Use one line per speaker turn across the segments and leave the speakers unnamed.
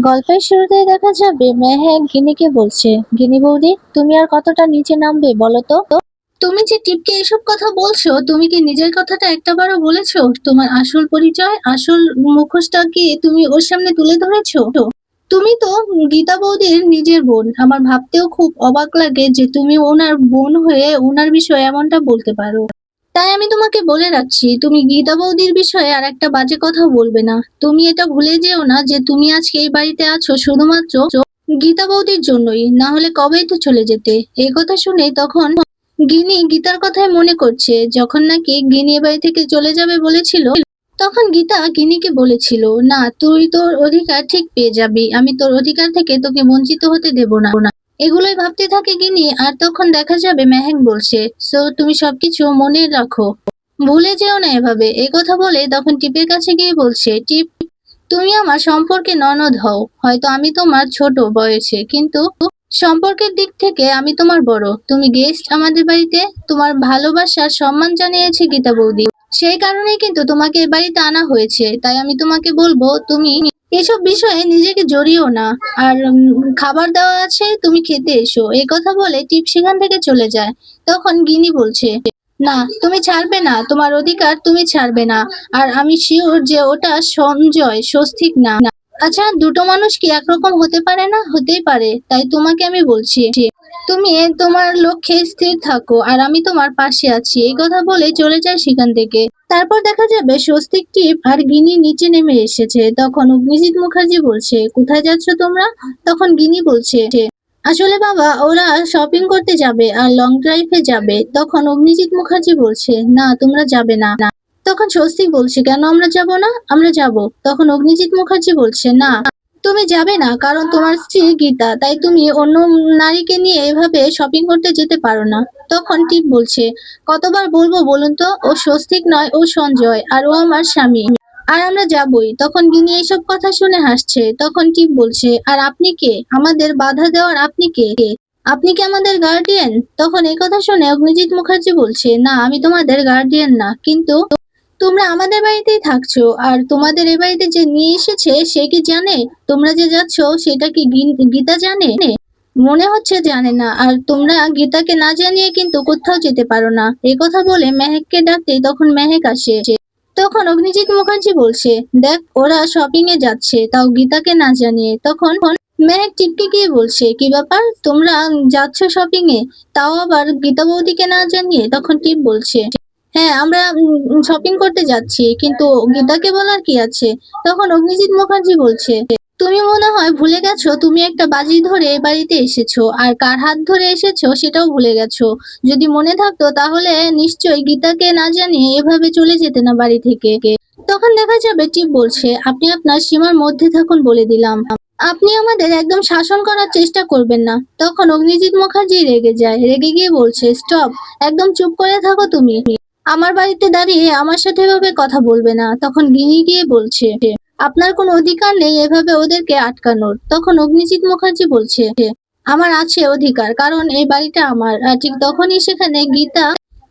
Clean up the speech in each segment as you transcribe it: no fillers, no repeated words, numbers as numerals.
গল্পের শুরুতেই দেখা যাবে মেহেক গিনিকে বলছে, গিনি বৌদি তুমি আর কতটা নিচে নামবে বলো তো। তুমি যে টিপকে এসব কথা বলছো, তুমি কি নিজের কথাটা একটাবারও বলেছো? তোমার আসল পরিচয়, আসল মুখোশটা কি তুমি ওর সামনে তুলে ধরেছো? তুমি তো গীতা বৌদির নিজের বোন। আমার ভাবতেও খুব অবাক লাগে যে তুমি ওনার বোন হয়ে ওনার বিষয়ে এমনটা বলতে পারো। তাই আমি তোমাকে বলে রাখছি, তুমি গীতা বৌদির বিষয়ে আর একটা বাজে কথা বলবে না। তুমি এটা ভুলে যেও না যে তুমি আজকে এই বাড়িতে আছো শুধুমাত্র গীতা বৌদির জন্যই, না হলে কবেই তো চলে যেতে। এই কথা শুনে তখন গিনি গীতার কথাই মনে করছে, যখন নাকি গিনি এ বাড়ি থেকে চলে যাবে বলেছিল, তখন গীতা গিনিকে বলেছিল, না তুই তোর অধিকার ঠিক পেয়ে যাবি, আমি তোর অধিকার থেকে তোকে বঞ্চিত হতে দেব না। এগুলোই ভাবতে থাকে গিনি। আর তখন দেখা যাবে মেহেক বলছে, সো তুমি সবকিছু মনে রাখো, ভুলে যেও না এভাবে। এই কথা বলে তখন টিপের কাছে গিয়ে বলছে, টিপ তুমি আমার সম্পর্কে ননদ হও, হয়তো আমি তোমার ছোট বয়সে, কিন্তু সম্পর্কের দিক থেকে আমি তোমার বড়। তুমি গেস্ট আমাদের বাড়িতে, তোমার ভালোবাসার সম্মান জানিয়েছে গীতা বৌদি, সেই কারণেই কিন্তু তোমাকে এ বাড়িতে আনা হয়েছে। তাই আমি তোমাকে বলবো, তুমি এসব বিষয়ে নিজেকে জড়িও না। আর খাবার দেওয়া আছে, তুমি খেতে এসো। এই কথা বলে টিপ সেখান থেকে চলে যায়। তখন গিনি বলছে, না তুমি ছাড়বে না, তোমার অধিকার তুমি ছাড়বে না। আর আমি শিওর যে ওটা সঞ্জয়, স্বস্তিক না। আচ্ছা, দুটো মানুষ কি একরকম হতে পারে না? হতেই পারে। তাই তোমাকে আমি বলছি, তুমি তোমার লক্ষ্যে স্থির থাকো, আর আমি তোমার পাশে আছি। এই কথা বলে চলে যায় সেখান থেকে। তারপর দেখা যাবে স্বস্তিক, টিপ আর গিনি নিচে নেমে এসেছে। তখন অগ্নিজিৎ মুখার্জি বলছে, কোথায় যাচ্ছ তোমরা? তখন গিনি বলছে, আসলে বাবা ওরা শপিং করতে যাবে আর লং ড্রাইভে যাবে। তখন অগ্নিজিৎ মুখার্জি বলছে, না তোমরা যাবে না। তখন স্বস্তিক বলছে, কেন আমরা যাব না? আমরা যাব। তখন অগ্নিজিৎ মুখার্জি বলছে, না তুমি যাবে না, কারণ তোমার স্ত্রী গীতা, তাই তুমি অন্য নারীকে নিয়ে এভাবে শপিং করতে যেতে পারো না। তখন টিপ বলছে, কতবার বলবো বলুন তো, ও স্বস্তিক নয়, ও সঞ্জয়, আর ও আমার স্বামী, আর আমরা যাবই। তখন গিনি এইসব কথা শুনে হাসছে। তখন টিপ বলছে, আর আপনি কে আমাদের বাধা দেওয়ার? আপনি কে? আপনি কি আমাদের গার্ডিয়ান? তখন এই কথা শুনে অগ্নিজিৎ মুখার্জি বলছে, না আমি তোমাদের গার্ডিয়ান না, কিন্তু তোমরা আমাদের বাড়িতেই থাকছো। আর তোমাদের এ বাড়িতে যে নিয়ে এসেছে সে কি জানে তোমরা যে যাচ্ছ? সেটা কি গীতা জানে? মনে হচ্ছে জানে না। আর তোমরা গীতাকে না জানিয়ে কিন্তু কোথাও যেতে পারো না। এই কথা বলে মেহেককে ডাকতেই তখন মেহেক আসে। তখন অগ্নিজিৎ মুখার্জি বলছে, দেখ ওরা শপিং এ যাচ্ছে, তাও গীতাকে না জানিয়ে। তখন মেহেক টিপকে গিয়ে বলছে, কি ব্যাপার তোমরা যাচ্ছ শপিং এ, তাও আবার গীতা বৌদিকে না জানিয়ে? তখন টিপ বলছে, হ্যাঁ আমরা শপিং করতে যাচ্ছি, কিন্তু গীতাকে বলার কি আছে? তখন অগ্নিজিৎ মুখার্জি বলছে, তুমি মনে হয় ভুলে গেছো তুমি একটা বাজি ধরে এ বাড়িতে এসেছো, আর কার হাত ধরে এসেছো সেটাও ভুলে গেছো। যদি মনে থাকতো তাহলে নিশ্চয়ই গীতাকে না জানিয়ে এভাবে চলে যেতে না বাড়ি থেকে। তখন দেখা যাবে টিপ বলছে, আপনি আপনার সীমার মধ্যে থাকুন বলে দিলাম, আপনি আমাদের একদম শাসন করার চেষ্টা করবেন না। তখন অগ্নিজিৎ মুখার্জি রেগে যায়, রেগে গিয়ে বলছে, স্টপ, একদম চুপ করে থাকো তুমি। আমার বাড়িতে দাঁড়িয়ে আমার সাথে এভাবে কথা বলবে না। তখন গিনি গিয়ে বলছে, আপনার কোনো অধিকার নেই এভাবে ওদেরকে আটকানোর। তখন অগ্নিজিৎ মুখার্জি বলছে, আমার আছে অধিকার, কারণ এই বাড়িটা আমার। আর ঠিক তখনই সেখানে গীতা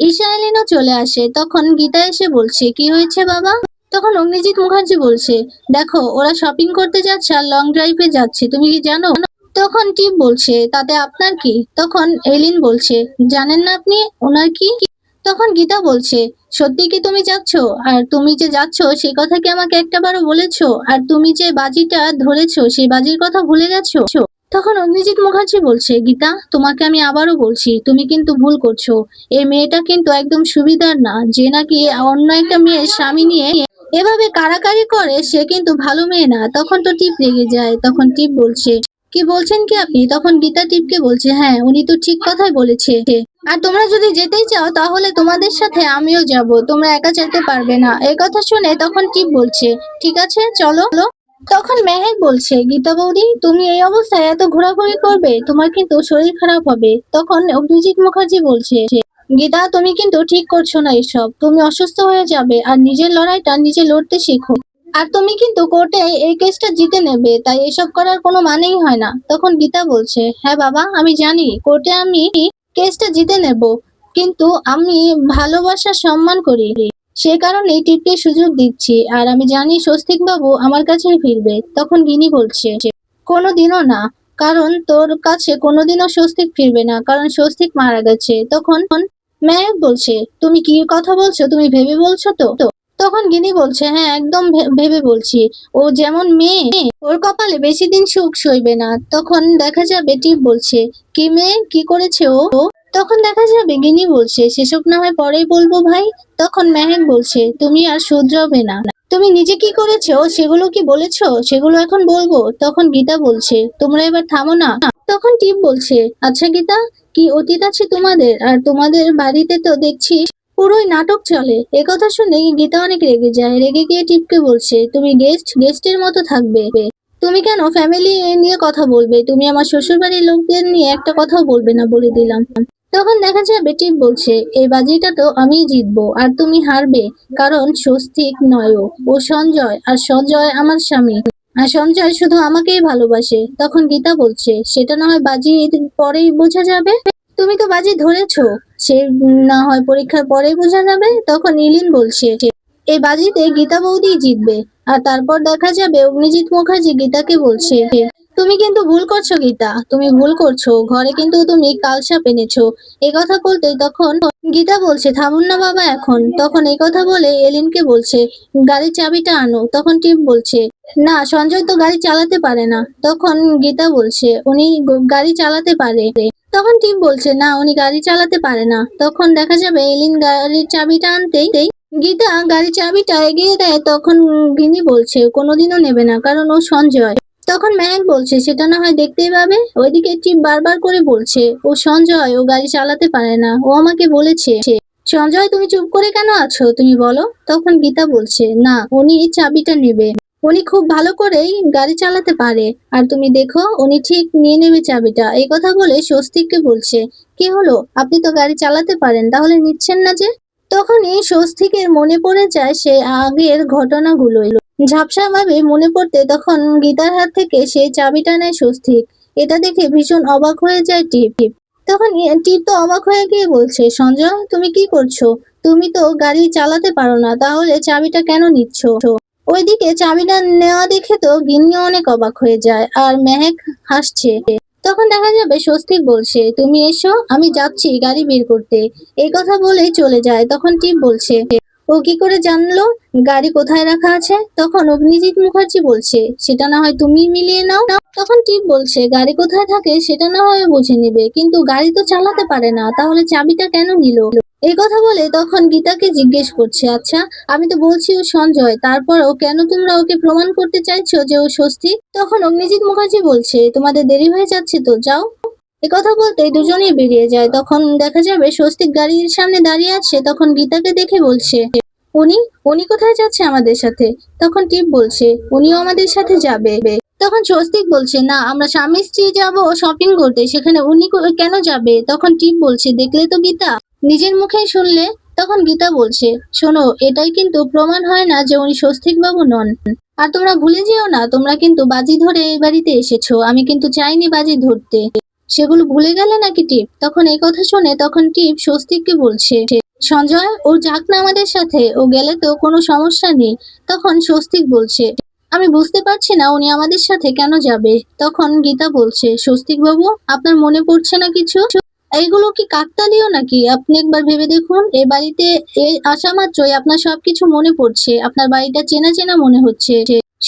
ঈশা এলিনও চলে আসে। তখন গীতা এসে বলছে, কি হয়েছে বাবা? তখন অগ্নিজিৎ মুখার্জি বলছে, দেখো ওরা শপিং করতে যাচ্ছে আর লং ড্রাইভে যাচ্ছে, তুমি কি জানো? তখন টিপ বলছে, তাতে আপনার কি? তখন এলিন বলছে, জানেন না আপনি ওনার কি? তখন গীতা বলছে, সত্যি কি তুমি যাচ্ছ? আর তুমি যে যাচ্ছ সেই কথা কি আমাকে একটাবারও বলেছো? আর তুমি যে বাজিটা ধরেছো সেই বাজির কথা ভুলে গেছো? তখন অগ্নিজিৎ মুখার্জি বলছে, গীতা তোমাকে আমি আবারও বলছি, তুমি কিন্তু ভুল করছো। এই মেয়েটা কিন্তু একদম সুবিধার না, যে নাকি অন্য একটা মেয়ের স্বামী নিয়ে এভাবে কাড়াকাড়ি করে, সে কিন্তু ভালো মেয়ে না। তখন তো টিপ রেগে যায়। তখন টিপ বলছে, কি বলছেন কি আপনি? তখন গীতা টিপকে বলছে, হ্যাঁ উনি তো ঠিক কথাই বলেছে। আর তোমরা যদি যেতেই চাও তাহলে তোমাদের সাথে আমিও যাব, তোমরা একা যেতে পারবে না। এই কথা শুনে তখন টিপ বলছে, ঠিক আছে চলো। তখন মেহেক বলছে, গীতা বৌদি তুমি এই অবস্থায় এত ঘোরাঘুরি করবে, তোমার কিন্তু শরীর খারাপ হবে। তখন অভিজিৎ মুখার্জি বলছে, গীতা তুমি কিন্তু ঠিক করছো না এসব, তুমি অসুস্থ হয়ে যাবে। আর নিজের লড়াইটা নিজে লড়তে শেখো। আর তুমি কিন্তু কোর্টে এই কেসটা জিতে নেবে, তাই এসব করার কোনো মানেই হয় না। তখন গীতা বলছে, হ্যাঁ বাবা আমি জানি কোর্টে আমি কেসটা জিতে নেব, কিন্তু আমি ভালোবাসা সম্মান করি, সে কারণেই টিপকে সুযোগ দিচ্ছি, আর আমি জানি স্বস্তিক বাবু আমার কাছেই ফিরবে। তখন গিনি বলছে, কোনোদিনও না, কারণ তোর কাছে কোনোদিনও স্বস্তিক ফিরবে না, কারণ স্বস্তিক মারা গেছে। তখন মেহেক বলছে, তুমি কি কথা বলছো? তুমি ভেবে বলছো তো? তখন গিনি বলছে, হ্যাঁ একদম ভেবে বলছি। ও যেমন মেয়ে, ওর কপালে বেশি দিন সুখ সইবে না। তখন দেখা যাবে টিপ বলছে, কি মেয়ে, কি করেছে ও? তখন দেখা যাবে গিনি বলছে, সেসব না হয় পরেই বলবো ভাই। তখন মেহেক বলছে, তুমি আর শুধরাবে না, তুমি নিজে কি করেছো সেগুলো কি বলেছো? সেগুলো এখন বলবো। তখন গীতা বলছে, তোমরা এবার থামো না। তখন টিপ বলছে, আচ্ছা গীতা, কি অতীত আছে তোমাদের? আর তোমাদের বাড়িতে তো দেখছি পুরোই নাটক চলে। একথা শুনে গীতা অনেক রেগে যায়। রেগে গিয়ে টিপকে বলছে, তুমি গেস্টের মতো থাকবে, তুমি কেন ফ্যামিলি নিয়ে কথা বলবে? তুমি আমার শ্বশুর বাড়ির লোকদের নিয়ে একটা কথাও বলবে না, বলে দিলাম। তখন দেখা যাবে টিপ বলছে, এই বাজিটা তো আমিই জিতবো আর তুমি হারবে, কারণ স্বস্তিক নয়, ও সঞ্জয়, আর সঞ্জয় আমার স্বামী, আর সঞ্জয় শুধু আমাকেই ভালোবাসে। তখন গীতা বলছে, সেটা না হয় বাজি পরেই বোঝা যাবে। তুমি তো বাজি ধরেছো, সে না হয় পরীক্ষার পরেই বোঝা যাবে। তখন ইলিন বলছে, এই বাজিতে গীতা বৌদি জিতবে। আর তারপর দেখা যাবে অগ্নিজিৎ মুখার্জি গীতাকে বলছে, তুমি কিন্তু ভুল করছো গীতা, তুমি ভুল করছো, ঘরে কিন্তু তুমি কালসাপ এনেছো। এই কথা বলতেই তখন গীতা বলছে, থামুন না বাবা এখন। তখন এই কথা বলে এলিনকে বলছে, গাড়ির চাবিটা আনো। তখন টিপ বলছে, না সঞ্জয় তো গাড়ি চালাতে পারে না। তখন গীতা বলছে, উনি গাড়ি চালাতে পারে। তখন টিপ বলছে, না উনি গাড়ি চালাতে পারে না। তখন দেখা যাবে এলিন গাড়ির চাবিটা আনতেই গীতা গাড়ির চাবিটা এগিয়ে দেয়। তখন গিনি বলছে, কোনোদিনও নেবে না, কারণ ও সঞ্জয়। তখন মেহেক বলছে, সেটা না হয় দেখতেই পাবে। ওইদিকে টিপ বারবার করে বলছে, ও সঞ্জয়, ও গাড়ি চালাতে পারে না, ও আমাকে বলেছে। সঞ্জয় তুমি চুপ করে কেন আছো, তুমি বলো। তখন গীতা বলছে, না উনি এই চাবিটা নেবে, উনি খুব ভালো করেই গাড়ি চালাতে পারে, আর তুমি দেখো উনি ঠিক নিয়ে নেবে চাবিটা। এই কথা বলে স্বস্তিককে বলছে, কি হলো, আপনি তো গাড়ি চালাতে পারেন, তাহলে নিচ্ছেন না যে? তখনই স্বস্তিকের মনে পড়ে যায় সে আগের ঘটনাগুলোই। ঝাপসা ভাবে মনে পড়তে তখন গীতার হাত থেকে সেই চাবিটা নেয় স্বস্তিক। এটা দেখে ভীষণ অবাক হয়ে যায় টিপ। তখন টিপ তো অবাক হয়ে গিয়ে বলছে, সঞ্জয় তুমি কি করছো? তুমি তো গাড়ি চালাতে পারো না, তাহলে চাবিটা কেন নিচ্ছ? ওইদিকে চাবিটা নেওয়া দেখে তো গিন্নি অনেক অবাক হয়ে যায়, আর মেহেক হাসছে। তখন দেখা যাবে স্বস্তিক বলছে, তুমি এসো, আমি যাচ্ছি গাড়ি বের করতে। এই কথা বলেই চলে যায়। তখন টিপ বলছে, ও কি করে জানলো গাড়ি কোথায় রাখা আছে? তখন অগ্নিজিৎ মুখার্জি বলছে, সেটা না হয় তুমি মিলিয়ে নাও। তখন টিপ বলছে, গাড়ি কোথায় থাকে সেটা না হয় বুঝে নেবে, কিন্তু গাড়ি তো চালাতে পারে না, তাহলে চাবিটা কেন নিল? এই কথা বলে তখন গীতাকে জিজ্ঞেস করছে, আচ্ছা আমি তো বলছি ও সঞ্জয়, তারপরও কেন তোমরা ওকে প্রমাণ করতে চাইছো যে ও স্বস্তিক? তখন অগ্নিজিৎ মুখার্জি বলছে, তোমাদের দেরি হয়ে যাচ্ছে তো, যাও। কথা বলতে দুজনেই বেরিয়ে যায়। তখন দেখা যাবে স্বস্তিক গাড়ির সামনে দাঁড়িয়ে আছে। তখন গীতাকে দেখে বলছে, উনি উনি কোথায় যাচ্ছে আমাদের সাথে? তখন টিপ বলছে, উনিও আমাদের সাথে যাবে। তখন স্বস্তিক বলছে, না আমরা স্বামী স্ত্রী যাব শপিং করতে, সেখানে উনি কেন যাবে? তখন টিপ বলছে, দেখলে তো গীতা, নিজের মুখেই শুনলে। তখন গীতা বলছে, শোনো, এটাই কিন্তু প্রমাণ হয় না যে উনি স্বস্তিক বাবু নন। আর তোমরা ভুলে যেও না, তোমরা কিন্তু বাজি ধরে এই বাড়িতে এসেছো, আমি কিন্তু চাইনি বাজি ধরতে। সেগুলো ভুলে গেলে নাকি টিপ? তখন এই কথা শুনে তখন টিপ স্বস্তিককে বলছে, সঞ্জয় ও যাক না আমাদের সাথে, ও গেলে তো কোনো সমস্যা নেই। তখন স্বস্তিক বলছে, আমি বুঝতে পারছি না উনি আমাদের সাথে কেন যাবে। তখন গীতা বলছে, স্বস্তিক বাবু আপনার মনে পড়ছে না কিছু? এইগুলো কি কাকতালীয় নাকি? আপনি একবার ভেবে দেখুন, এ বাড়িতে আসা মাত্রই আপনার সবকিছু মনে পড়ছে, আপনার বাড়িটা চেনা চেনা মনে হচ্ছে।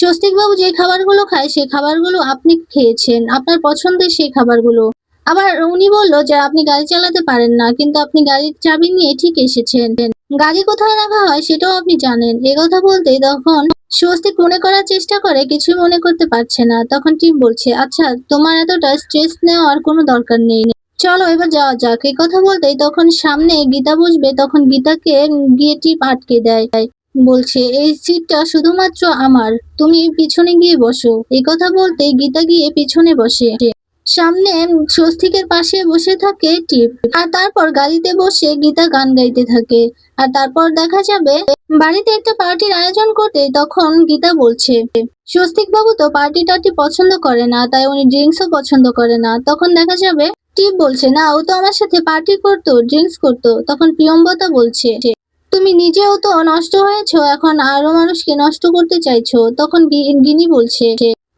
স্বস্তিক বাবু যে খাবারগুলো খায় সেই খাবারগুলো আপনি খেয়েছেন, আপনার পছন্দের সেই খাবারগুলো। আবার উনি বললো যে আপনি গাড়ি চালাতে পারেন না, কিন্তু আপনি গাড়ির চাবি নিয়ে ঠিক এসেছেন। গাড়ি কোথায় রাখা হয় সেটাও আপনি জানেন। এ কথা বলতে তখন স্বস্তিক মনে করার চেষ্টা করে, কিছুই মনে করতে পারছে না। তখন টিপ বলছে, আচ্ছা তোমার এতটা স্ট্রেস নেওয়ার কোনো দরকার নেই, চলো এবার যাওয়া যাক। এই কথা বলতেই তখন সামনে গীতা বসবে। তখন গীতাকে গিয়ে টিপ আটকে দেয়, বলছে, এই সিটটা শুধুমাত্র আমার, তুমি পিছনে গিয়ে বসো। এই কথা বলতে গীতা গিয়ে পিছনে বসে। সামনে স্বস্তিকের পাশে বসে থাকে টিপ। আর তারপর গাড়িতে বসে গীতা গান গাইতে থাকে। আর তারপর দেখা যাবে বাড়িতে একটা পার্টির আয়োজন করতে তখন গীতা বলছে, স্বস্তিক বাবু তো পার্টি টার্টি পছন্দ করে না, তাই উনি ড্রিঙ্কসও পছন্দ করে না। তখন দেখা যাবে টিপ বলছে, না ও তো আমার সাথে পার্টি করতো, ড্রিঙ্কস করতো। তখন প্রিয়ম্বতা বলছে, তুমি নিজেও তো নষ্ট হয়েছো, এখন আরো মানুষকে নষ্ট করতে চাইছো। তখন গিনি বলছে,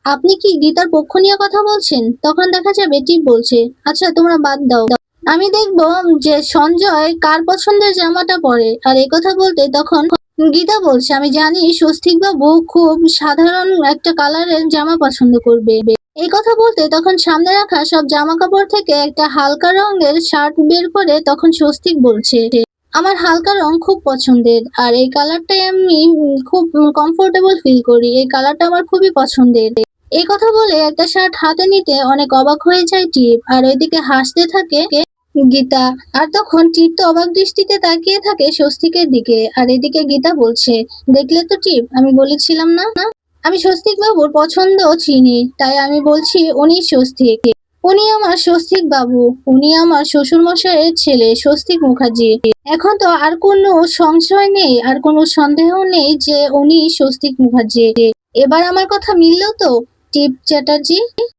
আপনি কি গীতার পক্ষ নিয়ে কথা বলছেন? তখন দেখা যাবে টিপ বলছে, আচ্ছা তোমরা বাদ দাও, আমি দেখবো যে সঞ্জয় কার পছন্দের জামাটা পরে। আর এই কথা বলতে তখন গীতা বলছে, আমি জানি স্বস্তিক বাবু খুব সাধারণ একটা কালারের জামা পছন্দ করবে। এই কথা বলতে তখন সামনে রাখা সব জামা কাপড় থেকে একটা হালকা রঙের শার্ট বের করে তখন স্বস্তিক বলছে, আমার হালকা রং খুব পছন্দের, আর এই কালারটাই আমি খুব কমফোর্টেবল ফিল করি, এই কালারটা আমার খুবই পছন্দের। এই কথা বলে একটা শার্ট হাতে নিতে অনেক অবাক হয়ে যায় টিপ, আর ওইদিকে হাসতে থাকে গীতা। আর তখন টিপ তো অবাক দৃষ্টিতে তাকিয়ে থাকে স্বস্তিকের দিকে, আর এদিকে গীতা বলছে, দেখলে তো টিপ, আমি বলেছিলাম না, আমি স্বস্তিক বাবুর পছন্দ চিনি, তাই আমি বলছি উনি স্বস্তিক, উনি আমার স্বস্তিক বাবু, উনি আমার শ্বশুর মশাইয়ের ছেলে স্বস্তিক মুখার্জি। এখন তো আর কোনো সংশয় নেই, আর কোনো সন্দেহ নেই যে উনি স্বস্তিক মুখার্জি। এবার আমার কথা মিললো তো টিপ চ্যাটার্জি?